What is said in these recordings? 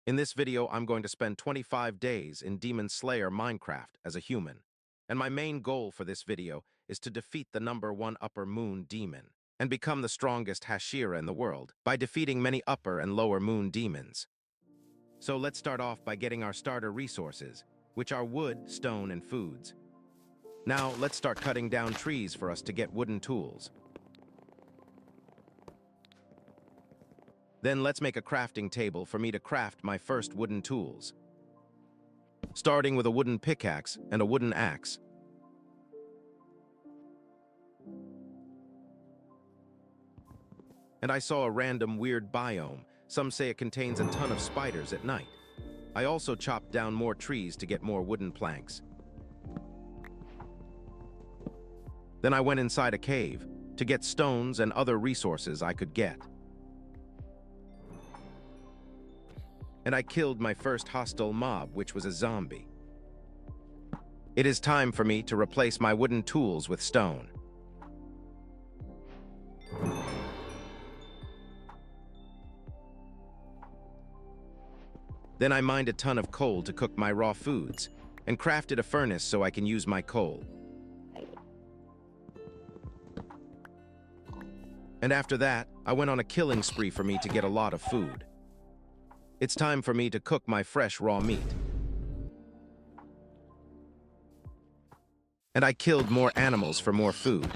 In this video, I'm going to spend 25 days in Demon Slayer Minecraft as a human. And my main goal for this video is to defeat the #1 Upper Moon Demon and become the strongest Hashira in the world by defeating many Upper and Lower Moon Demons. So let's start off by getting our starter resources, which are wood, stone, and foods. Now, let's start cutting down trees for us to get wooden tools. Then let's make a crafting table for me to craft my first wooden tools, starting with a wooden pickaxe and a wooden axe. And I saw a random weird biome. Some say it contains a ton of spiders at night. I also chopped down more trees to get more wooden planks. Then I went inside a cave to get stones and other resources I could get. And I killed my first hostile mob, which was a zombie. It is time for me to replace my wooden tools with stone. Then I mined a ton of coal to cook my raw foods, and crafted a furnace so I can use my coal. And after that, I went on a killing spree for me to get a lot of food. It's time for me to cook my fresh raw meat. And I killed more animals for more food.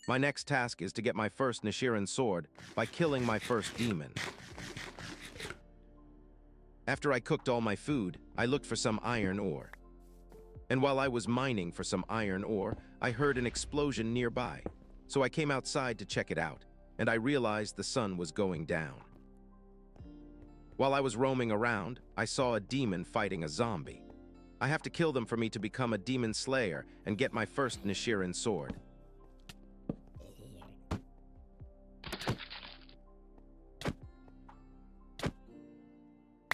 My next task is to get my first Nishiran sword by killing my first demon. After I cooked all my food, I looked for some iron ore. And while I was mining for some iron ore, I heard an explosion nearby. So I came outside to check it out, and I realized the sun was going down. While I was roaming around, I saw a demon fighting a zombie. I have to kill them for me to become a demon slayer and get my first Nishiran sword.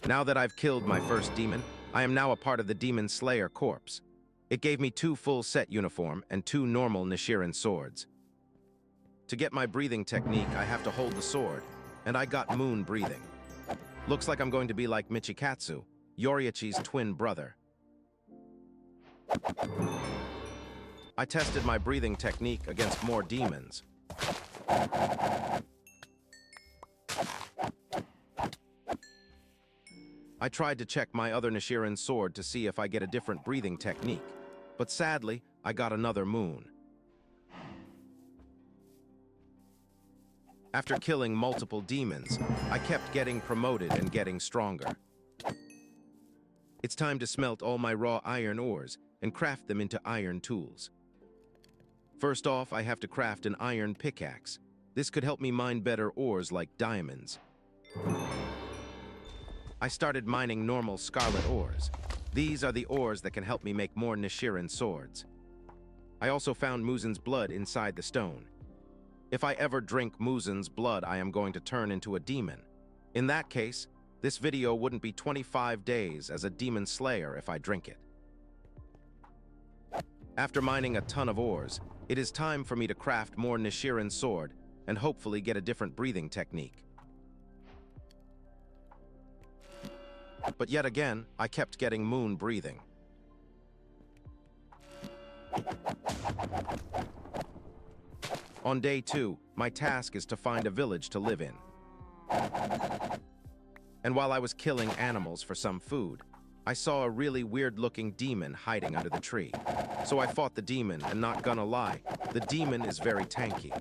Now that I've killed my first demon, I am now a part of the Demon Slayer Corps. It gave me 2 full set uniform and 2 normal Nishiran swords. To get my breathing technique, I have to hold the sword, and I got moon breathing. Looks like I'm going to be like Michikatsu, Yoriichi's twin brother. I tested my breathing technique against more demons. I tried to check my other Nishiran sword to see if I get a different breathing technique, but sadly, I got another moon. After killing multiple demons, I kept getting promoted and getting stronger. It's time to smelt all my raw iron ores and craft them into iron tools. First off, I have to craft an iron pickaxe. This could help me mine better ores like diamonds. I started mining normal scarlet ores. These are the ores that can help me make more Nishiran swords. I also found Muzen's blood inside the stone. If I ever drink Muzen's blood, I am going to turn into a demon. In that case, this video wouldn't be 25 days as a demon slayer if I drink it. After mining a ton of ores, it is time for me to craft more Nishiran sword and hopefully get a different breathing technique. But yet again, I kept getting moon breathing. On day 2, my task is to find a village to live in. And while I was killing animals for some food, I saw a really weird-looking demon hiding under the tree. So I fought the demon, and not gonna lie, the demon is very tanky.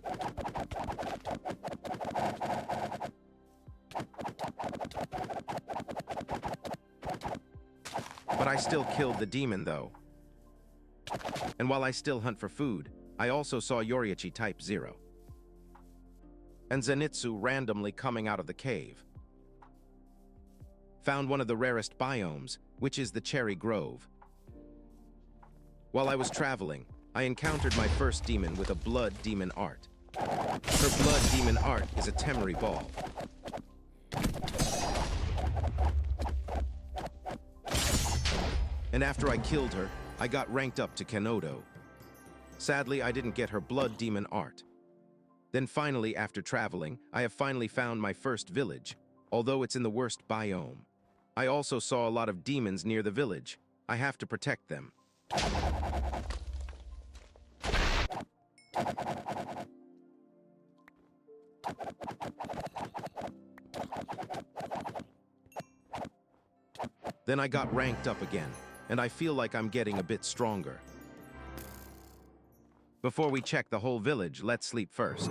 But I still killed the demon, though. And while I still hunt for food, I also saw Yoriichi Type 0. And Zenitsu randomly coming out of the cave. Found one of the rarest biomes, which is the Cherry Grove. While I was traveling, I encountered my first demon with a blood demon art. Her blood demon art is a Temeri ball. And after I killed her, I got ranked up to Kenodo. Sadly, I didn't get her blood demon art. Then finally, after traveling, I have finally found my first village, although it's in the worst biome. I also saw a lot of demons near the village. I have to protect them. Then I got ranked up again, and I feel like I'm getting a bit stronger. Before we check the whole village, let's sleep first.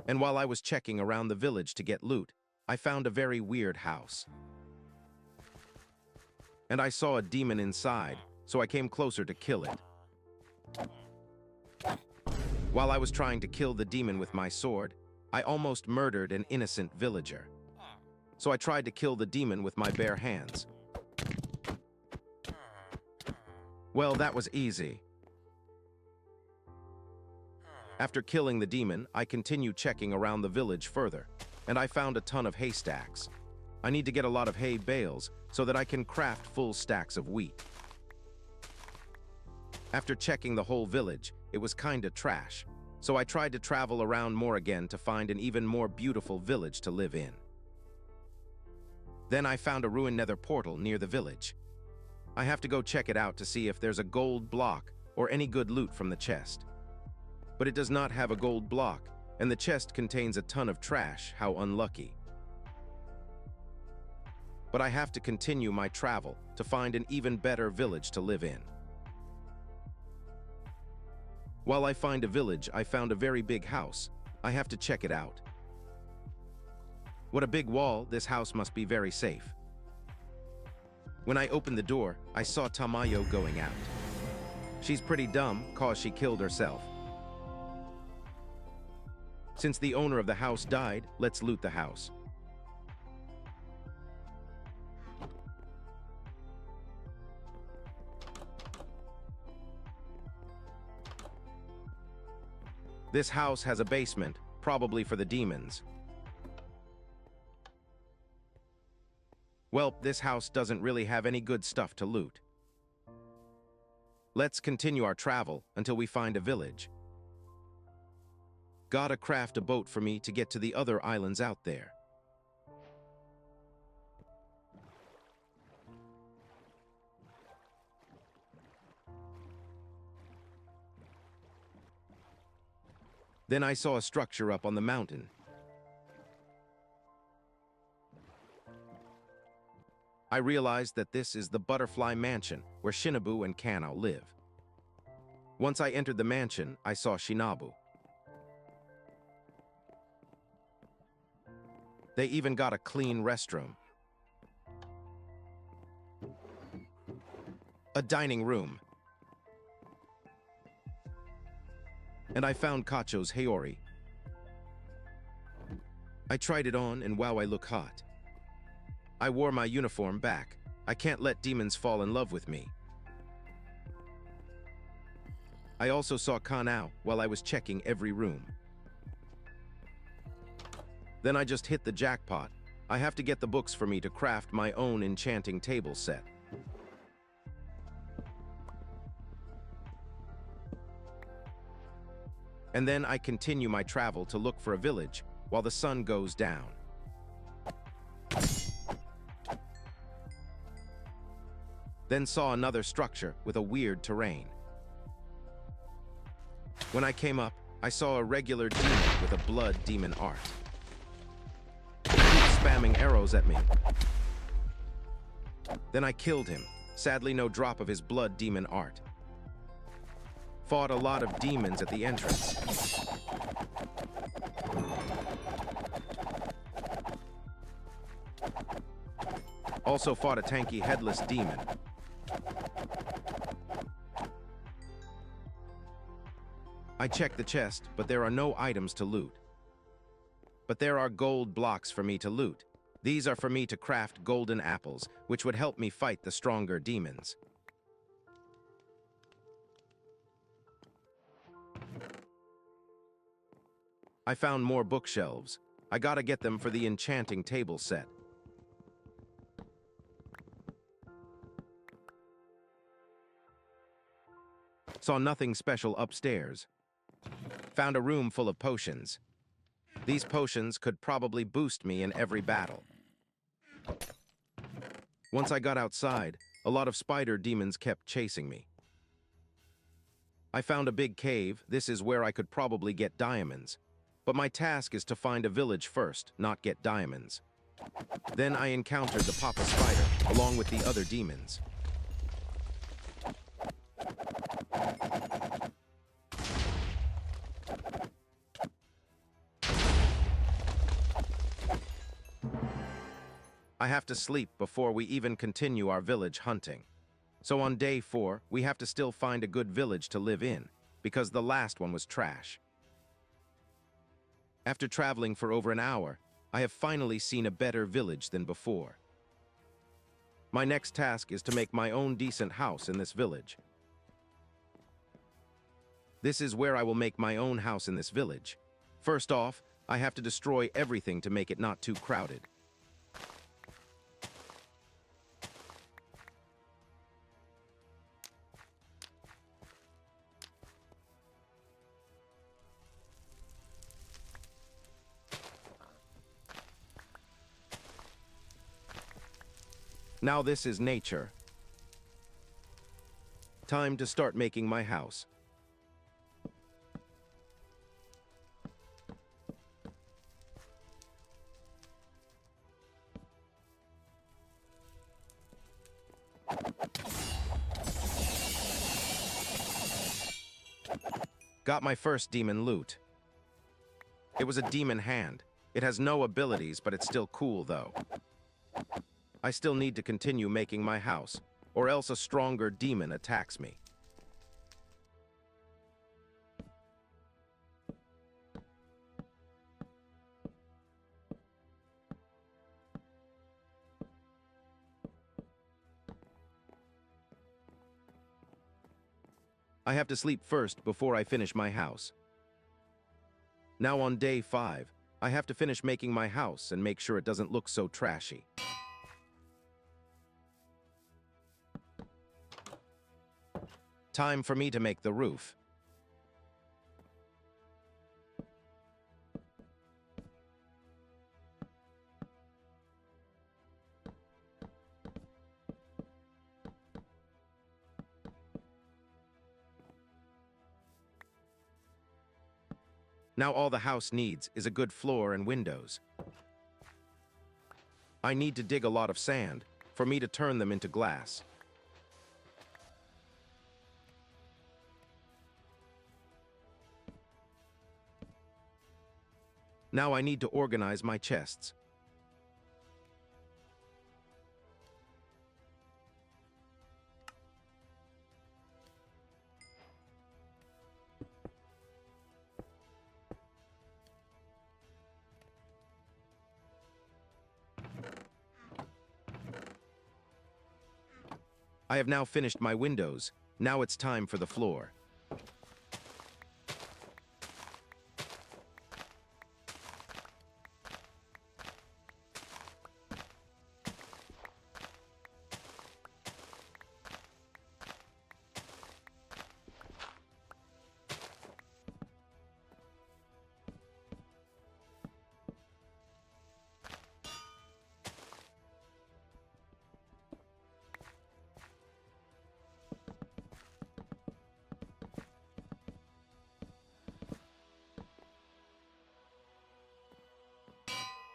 And while I was checking around the village to get loot, I found a very weird house. And I saw a demon inside, so I came closer to kill it. While I was trying to kill the demon with my sword, I almost murdered an innocent villager. So I tried to kill the demon with my bare hands. Well, that was easy. After killing the demon, I continued checking around the village further, and I found a ton of haystacks. I need to get a lot of hay bales so that I can craft full stacks of wheat. After checking the whole village, it was kinda trash, so I tried to travel around more again to find an even more beautiful village to live in. Then I found a ruined nether portal near the village. I have to go check it out to see if there's a gold block or any good loot from the chest. But it does not have a gold block, and the chest contains a ton of trash. How unlucky. But I have to continue my travel to find an even better village to live in. While I find a village, I found a very big house. I have to check it out. What a big wall, this house must be very safe. When I opened the door, I saw Tamayo going out. She's pretty dumb, cause she killed herself. Since the owner of the house died, let's loot the house. This house has a basement, probably for the demons. Well, this house doesn't really have any good stuff to loot. Let's continue our travel until we find a village. Gotta craft a boat for me to get to the other islands out there. Then I saw a structure up on the mountain. I realized that this is the Butterfly Mansion, where Shinobu and Kano live. Once I entered the mansion, I saw Shinobu. They even got a clean restroom. A dining room. And I found Kacho's Haori. I tried it on, and wow, I look hot. I wore my uniform back. I can't let demons fall in love with me. I also saw Kanao while I was checking every room. Then I just hit the jackpot. I have to get the books for me to craft my own enchanting table set. And then I continue my travel to look for a village while the sun goes down. Then saw another structure with a weird terrain. When I came up, I saw a regular demon with a blood demon art. He keeps spamming arrows at me. Then I killed him. Sadly, no drop of his blood demon art. Fought a lot of demons at the entrance. Also fought a tanky headless demon. I checked the chest, but there are no items to loot. But there are gold blocks for me to loot. These are for me to craft golden apples, which would help me fight the stronger demons. I found more bookshelves. I gotta get them for the enchanting table set. Saw nothing special upstairs. Found a room full of potions. These potions could probably boost me in every battle. Once I got outside, a lot of spider demons kept chasing me. I found a big cave. This is where I could probably get diamonds. But my task is to find a village first, not get diamonds. Then I encountered the Papa Spider, along with the other demons. I have to sleep before we even continue our village hunting. So on day 4, we have to still find a good village to live in, because the last one was trash. After traveling for over an hour, I have finally seen a better village than before. My next task is to make my own decent house in this village. This is where I will make my own house in this village. First off, I have to destroy everything to make it not too crowded. Now this is nature. Time to start making my house. Got my first demon loot. It was a demon hand. It has no abilities, but it's still cool though. I still need to continue making my house, or else a stronger demon attacks me. I have to sleep first before I finish my house. Now on day 5, I have to finish making my house and make sure it doesn't look so trashy. Time for me to make the roof. Now all the house needs is a good floor and windows. I need to dig a lot of sand for me to turn them into glass. Now I need to organize my chests. I have now finished my windows. Now it's time for the floor.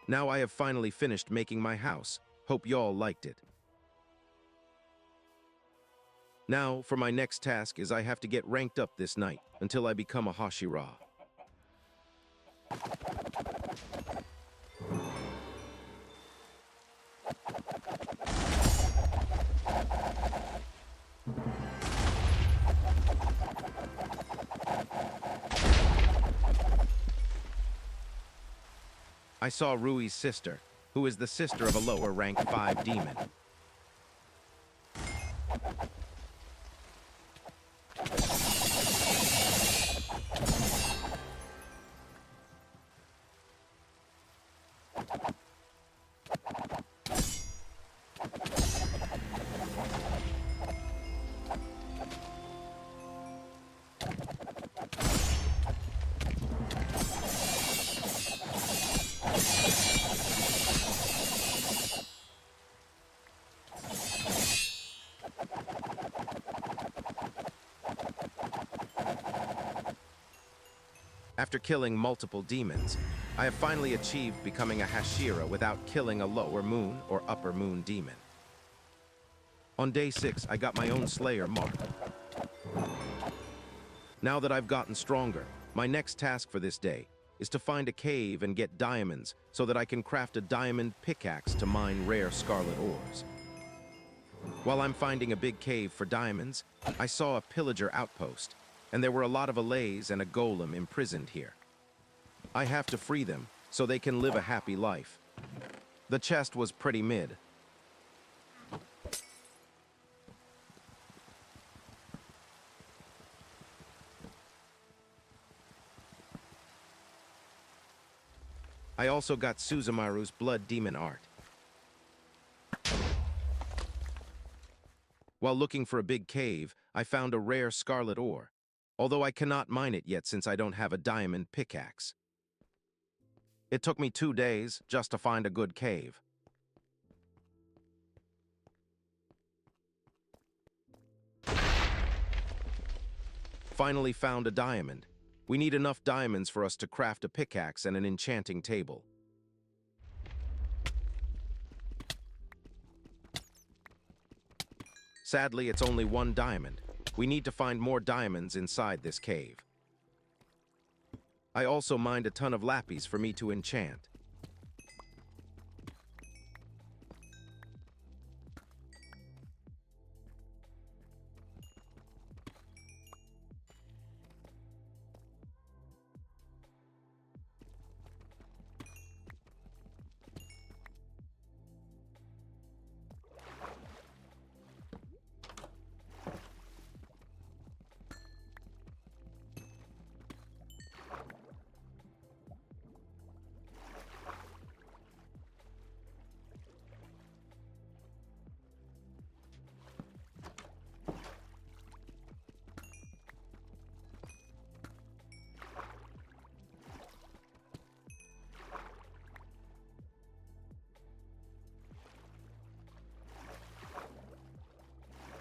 Now I have finally finished making my house. Hope y'all liked it. Now, for my next task is I have to get ranked up this night until I become a Hashira. I saw Rui's sister, who is the sister of a lower rank 5 demon. After killing multiple demons, I have finally achieved becoming a Hashira without killing a lower moon or upper moon demon. On day 6, I got my own Slayer mark. Now that I've gotten stronger, my next task for this day is to find a cave and get diamonds so that I can craft a diamond pickaxe to mine rare scarlet ores. While I'm finding a big cave for diamonds, I saw a pillager outpost, and there were a lot of allays and a golem imprisoned here. I have to free them so they can live a happy life. The chest was pretty mid. I also got Suzumaru's blood demon art. While looking for a big cave, I found a rare scarlet ore, although I cannot mine it yet since I don't have a diamond pickaxe. It took me 2 days just to find a good cave. Finally found a diamond. We need enough diamonds for us to craft a pickaxe and an enchanting table. Sadly, it's only 1 diamond. We need to find more diamonds inside this cave. I also mined a ton of lapis for me to enchant.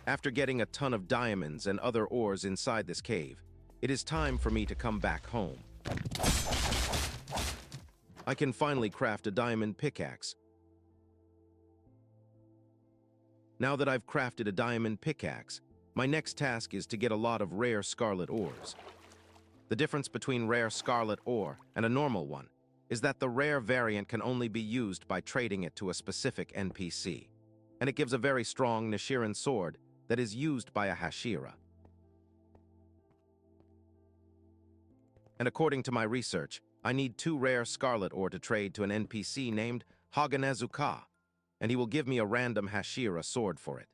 After getting a ton of diamonds and other ores inside this cave, it is time for me to come back home. I can finally craft a diamond pickaxe. Now that I've crafted a diamond pickaxe, my next task is to get a lot of rare scarlet ores. The difference between rare scarlet ore and a normal one is that the rare variant can only be used by trading it to a specific NPC, and it gives a very strong Hashiran sword that is used by a Hashira. And according to my research, I need 2 rare scarlet ore to trade to an NPC named Haganezuka, and he will give me a random Hashira sword for it.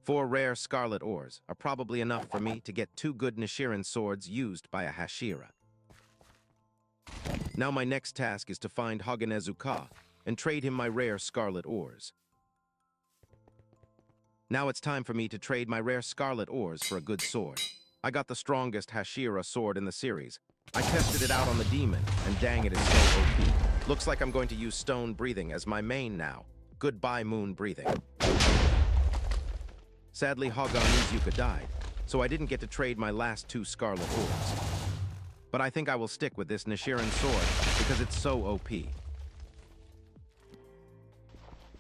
Four rare scarlet ores are probably enough for me to get 2 good Hashiran swords used by a Hashira. Now my next task is to find Haganezuka and trade him my rare scarlet ores. Now it's time for me to trade my rare scarlet ores for a good sword. I got the strongest Hashira sword in the series. I tested it out on the demon, and dang, it is so OP. Looks like I'm going to use stone breathing as my main now. Goodbye, moon breathing. Sadly, Haganezuka died, so I didn't get to trade my last 2 scarlet ores. But I think I will stick with this Hashiran sword because it's so OP.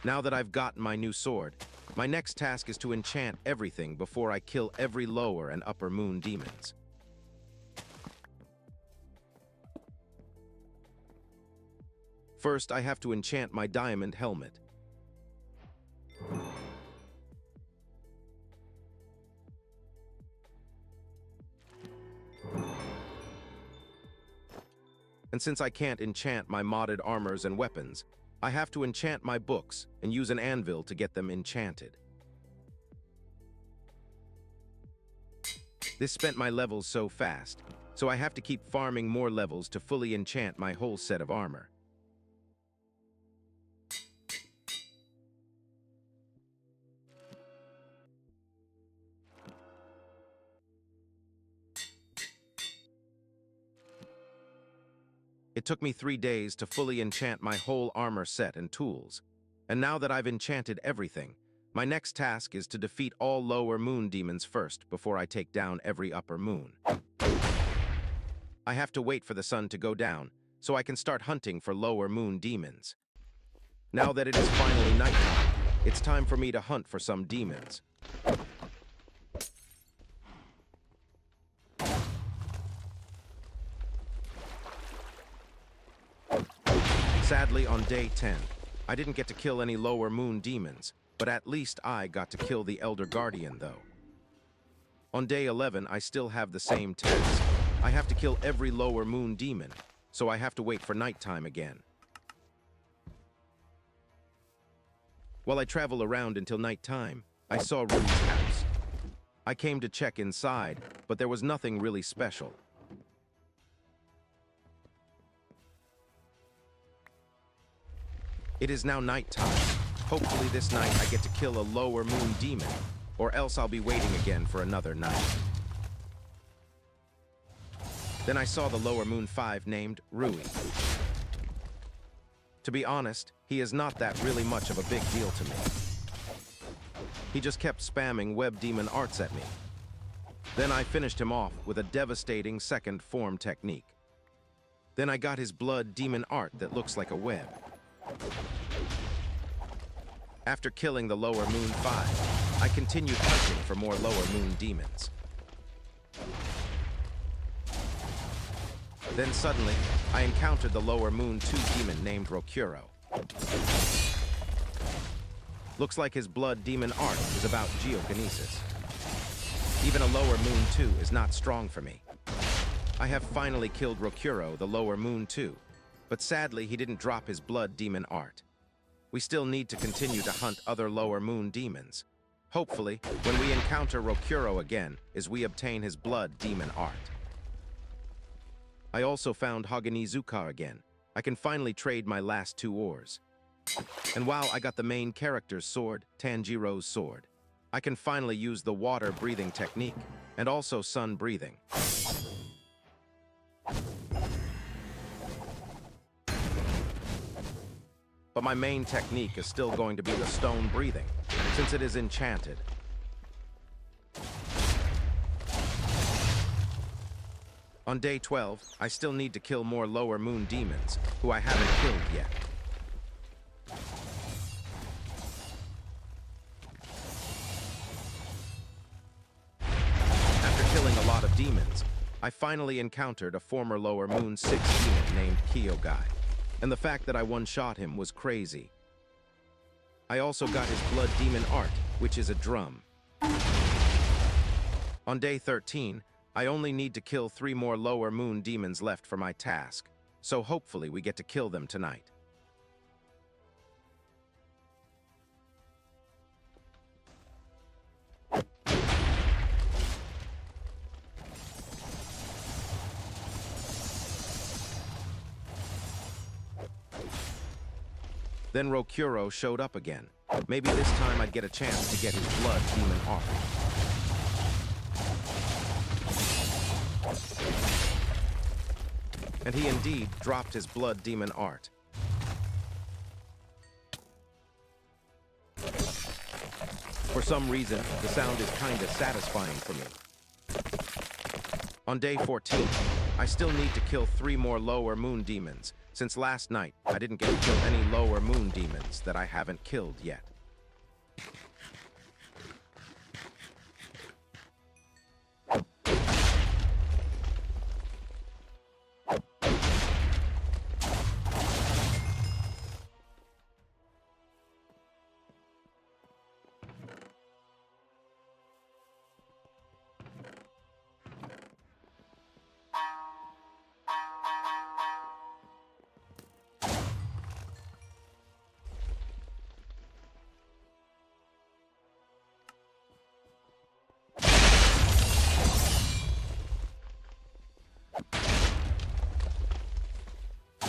Now that I've gotten my new sword, my next task is to enchant everything before I kill every lower and upper moon demons. First, I have to enchant my diamond helmet. And since I can't enchant my modded armors and weapons, I have to enchant my books and use an anvil to get them enchanted. This spent my levels so fast, so I have to keep farming more levels to fully enchant my whole set of armor. It took me 3 days to fully enchant my whole armor set and tools, and now that I've enchanted everything, My next task is to defeat all lower moon demons first before I take down every upper moon. I have to wait for the sun to go down so I can start hunting for lower moon demons. Now that it is finally nighttime, it's time for me to hunt for some demons. Sadly, on day 10, I didn't get to kill any lower moon demons, but at least I got to kill the Elder Guardian, though. On day 11, I still have the same task. I have to kill every lower moon demon, so I have to wait for nighttime again. While I travel around until nighttime, I saw Rui's house. I came to check inside, but there was nothing really special. It is now nighttime. Hopefully this night I get to kill a lower moon demon, or else I'll be waiting again for another night. Then I saw the lower moon 5 named Rui. To be honest, he is not that really much of a big deal to me. He just kept spamming web demon arts at me. Then I finished him off with a devastating second form technique. Then I got his blood demon art that looks like a web. After killing the lower moon 5, I continued hunting for more lower moon demons. Then suddenly, I encountered the lower moon 2 demon named Rokuro. Looks like his blood demon art is about geokinesis. Even a lower moon 2 is not strong for me. I have finally killed Rokuro, the lower moon 2, but sadly he didn't drop his blood demon art. We still need to continue to hunt other lower moon demons. Hopefully, when we encounter Rokuro again, is we obtain his blood demon art. I also found Hagenizuka again. I can finally trade my last 2 ores. And while I got the main character's sword, Tanjiro's sword, I can finally use the water breathing technique, and also sun breathing. But my main technique is still going to be the stone breathing, since it is enchanted. On day 12, I still need to kill more lower moon demons, who I haven't killed yet. After killing a lot of demons, I finally encountered a former lower moon 6 demon named Kyogai. And the fact that I one-shot him was crazy. I also got his blood demon art, which is a drum. On day 13, I only need to kill 3 more lower moon demons left for my task, so hopefully we get to kill them tonight. Then Rokuro showed up again. Maybe this time I'd get a chance to get his blood demon art. And he indeed dropped his blood demon art. For some reason, the sound is kinda satisfying for me. On day 14, I still need to kill 3 more lower moon demons, since last night I didn't get to kill any lower moon demons that I haven't killed yet.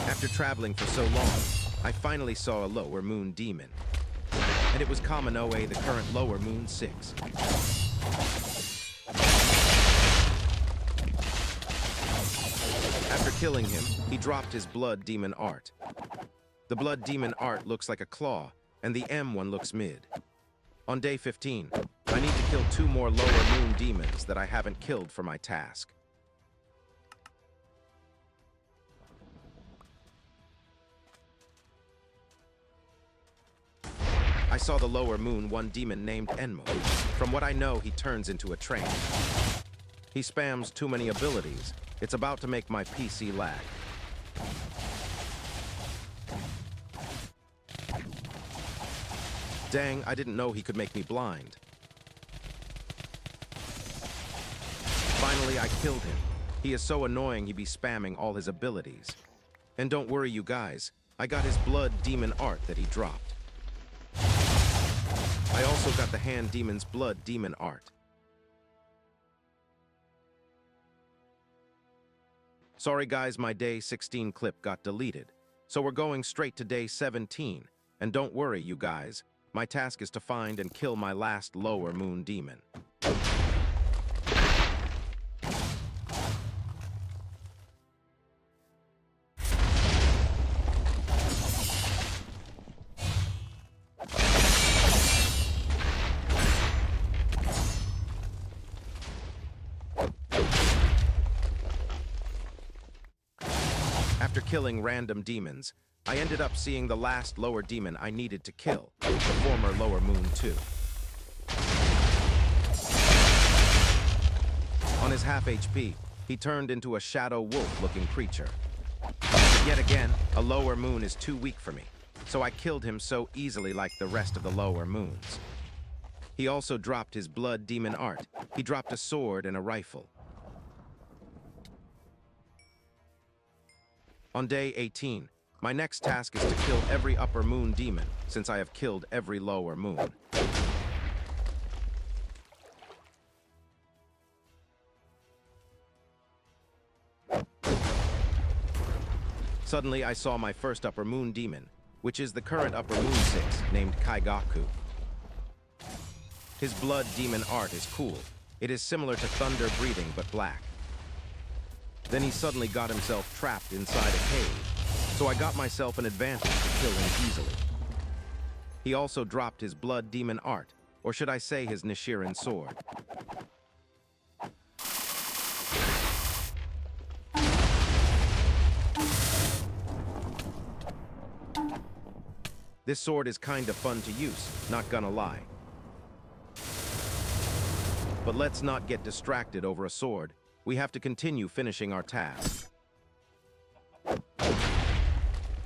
After traveling for so long, I finally saw a lower moon demon. And it was Kaminoe, the current lower moon 6. After killing him, he dropped his blood demon art. The blood demon art looks like a claw, and the M one looks mid. On day 15, I need to kill 2 more lower moon demons that I haven't killed for my task. I saw the lower moon one demon named Enmu. From what I know, he turns into a train. He spams too many abilities. It's about to make my PC lag. Dang, I didn't know he could make me blind. Finally, I killed him. He is so annoying he be spamming all his abilities. And don't worry, you guys, I got his blood demon art that he dropped. I also got the hand demon's blood demon art. Sorry guys, my day 16 clip got deleted. So we're going straight to day 17. And don't worry, you guys, my task is to find and kill my last lower moon demon. After killing random demons, I ended up seeing the last lower demon I needed to kill, the former lower moon 2. On his half HP, he turned into a shadow wolf-looking creature. Yet again, a lower moon is too weak for me, so I killed him so easily like the rest of the lower moons. He also dropped his blood demon art. He dropped a sword and a rifle. On day 18, my next task is to kill every upper moon demon, since I have killed every lower moon. Suddenly, I saw my first upper moon demon, which is the current upper moon 6, named Kaigaku. His blood demon art is cool. It is similar to thunder breathing, but black. Then he suddenly got himself trapped inside a cave, so I got myself an advantage to kill him easily. He also dropped his blood demon art, or should I say his Hashiran sword. This sword is kinda fun to use, not gonna lie. But let's not get distracted over a sword. We have to continue finishing our task.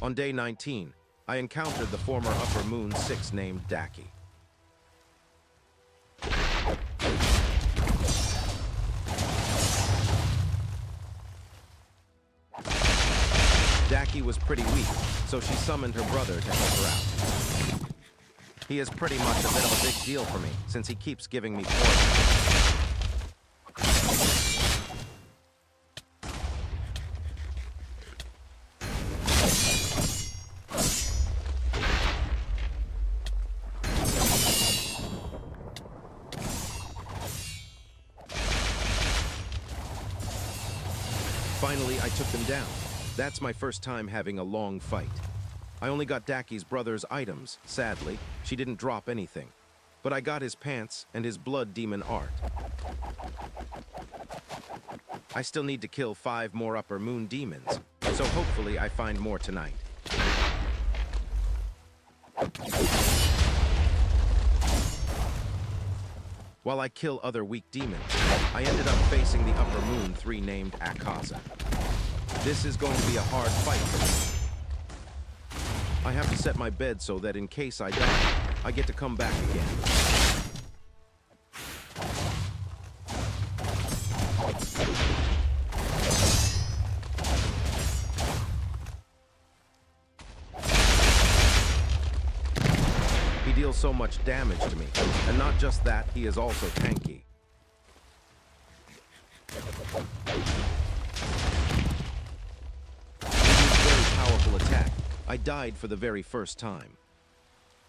On day 19, I encountered the former upper moon 6 named Daki. Daki was pretty weak, so she summoned her brother to help her out. He is pretty much a bit of a big deal for me, since he keeps giving me poison. Finally, I took them down. That's my first time having a long fight. I only got Daki's brother's items, sadly. She didn't drop anything. But I got his pants and his blood demon art. I still need to kill 5 more upper moon demons, so hopefully I find more tonight. While I kill other weak demons, I ended up facing the upper moon 3 named Akaza. This is going to be a hard fight for me. I have to set my bed so that in case I die, I get to come back again. He deals so much damage to me, and not just that, he is also tanky. Powerful attack. I died for the very first time.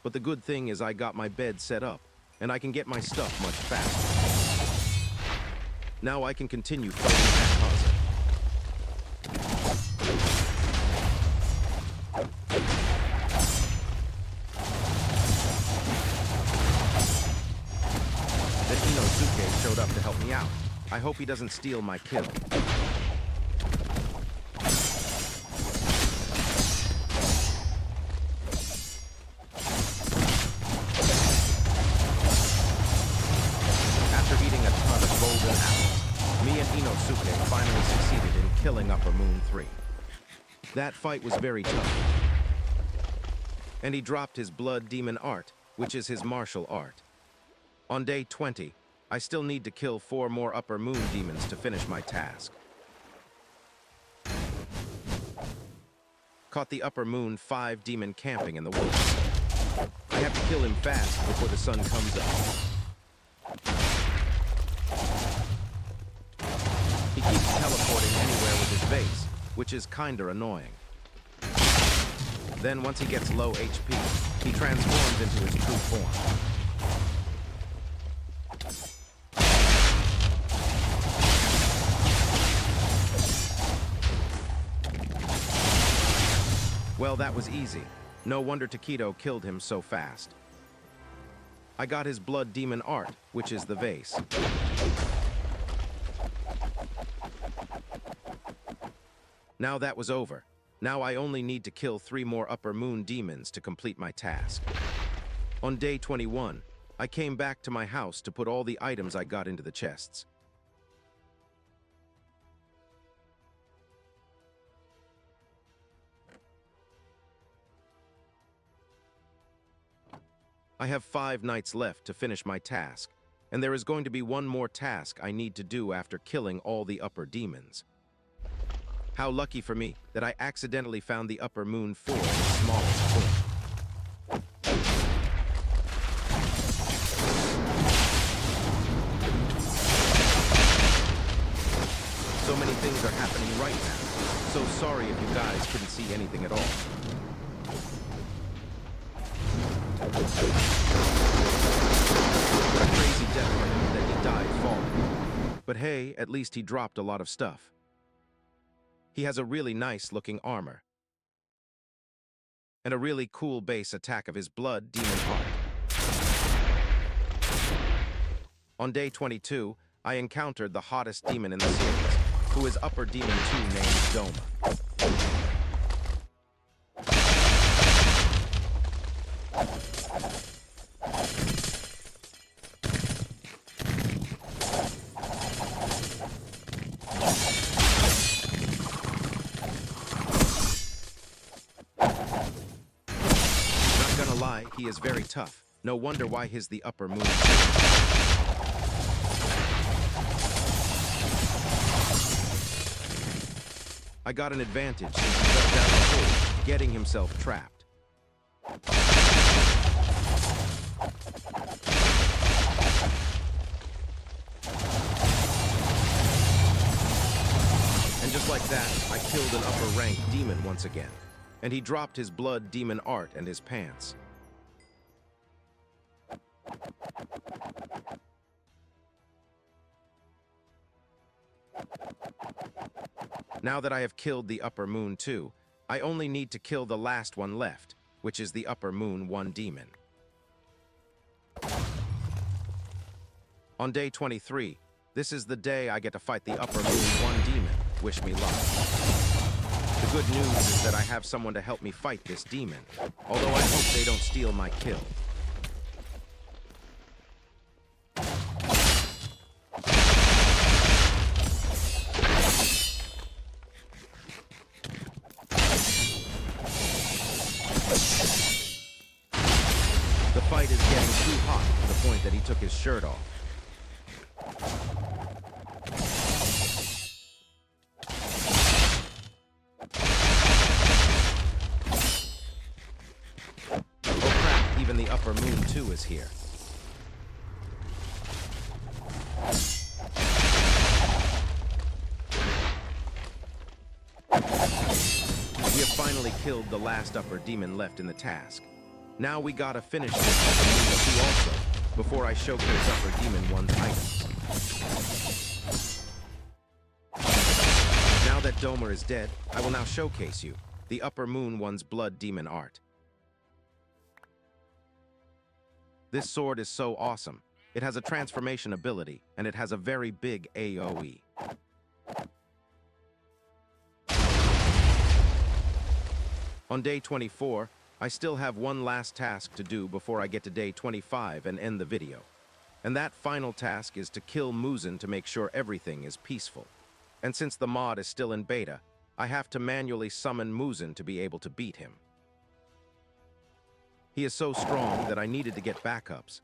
But the good thing is I got my bed set up, and I can get my stuff much faster. Now I can continue fighting Akaza. I hope he doesn't steal my kill. After eating a ton of golden apples, me and Inosuke finally succeeded in killing Upper Moon 3. That fight was very tough. And he dropped his Blood Demon art, which is his martial art. On day 20, I still need to kill 4 more Upper Moon demons to finish my task. Caught the Upper Moon 5 demon camping in the woods. I have to kill him fast before the sun comes up. He keeps teleporting anywhere with his base, which is kinda annoying. Then once he gets low HP, he transforms into his true form. Well, that was easy. No wonder Takedo killed him so fast. I got his Blood Demon art, which is the vase. Now that was over. Now I only need to kill 3 more Upper Moon demons to complete my task. On day 21, I came back to my house to put all the items I got into the chests. I have 5 nights left to finish my task, and there is going to be one more task I need to do after killing all the upper demons. How lucky for me that I accidentally found the Upper Moon 4 in the smallest form. So many things are happening right now. So sorry if you guys couldn't see anything at all. What a crazy death for him that he died falling. But hey, at least he dropped a lot of stuff. He has a really nice looking armor. And a really cool base attack of his Blood Demon art. On day 22, I encountered the hottest demon in the series, who is Upper Demon 2 named Doma. He is very tough. No wonder why he's the Upper Moon. I got an advantage since he fell down the hole, getting himself trapped. And just like that, I killed an upper rank demon once again. And he dropped his Blood Demon art and his pants. Now that I have killed the Upper Moon 2, I only need to kill the last one left, which is the Upper Moon 1 demon. On day 23, this is the day I get to fight the Upper Moon 1 demon. Wish me luck. The good news is that I have someone to help me fight this demon, although I hope they don't steal my kill. The fight is getting too hot to the point that he took his shirt off. Oh crap, even the Upper Moon 2 is here. We have finally killed the last upper demon left in the task. Now we gotta finish this Upper Moon 2 also, before I showcase Upper Demon 1's items. Now that Doma is dead, I will now showcase you the Upper Moon 1's Blood Demon art. This sword is so awesome. It has a transformation ability, and it has a very big AoE. On day 24, I still have one last task to do before I get to day 25 and end the video. And that final task is to kill Muzan to make sure everything is peaceful. And since the mod is still in beta, I have to manually summon Muzan to be able to beat him. He is so strong that I needed to get backups.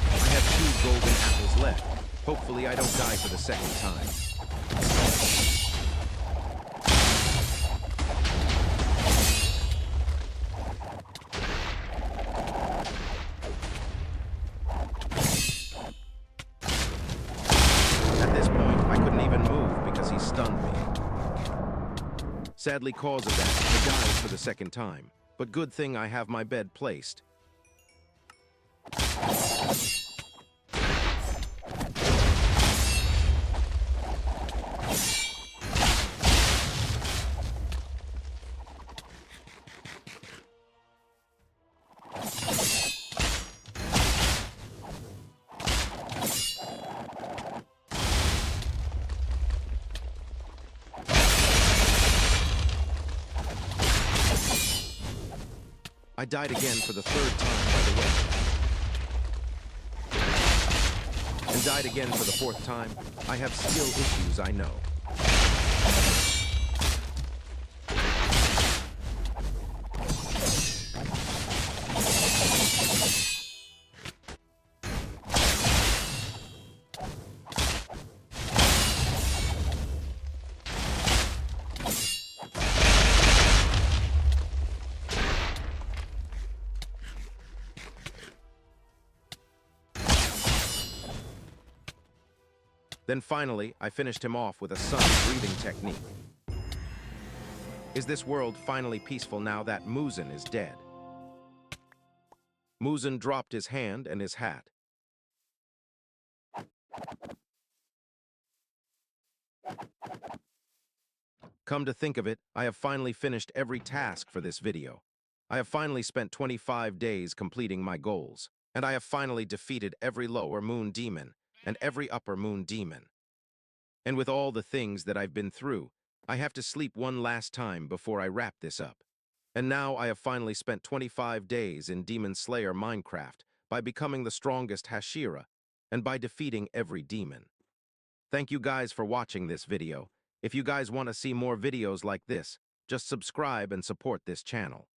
I have 2 golden apples left. Hopefully I don't die for the second time. At this point, I couldn't even move because he stunned me. Sadly, cause of that, I died for the second time. But good thing I have my bed placed. I died again for the 3rd time, by the way. And died again for the 4th time. I have skill issues, I know. Then finally, I finished him off with a sun breathing technique. Is this world finally peaceful now that Muzan is dead? Muzan dropped his hand and his hat. Come to think of it, I have finally finished every task for this video. I have finally spent 25 days completing my goals, and I have finally defeated every lower moon demon and every upper moon demon. And with all the things that I've been through, I have to sleep one last time before I wrap this up. And now I have finally spent 25 days in Demon Slayer Minecraft by becoming the strongest Hashira and by defeating every demon. Thank you guys for watching this video. If you guys want to see more videos like this, just subscribe and support this channel.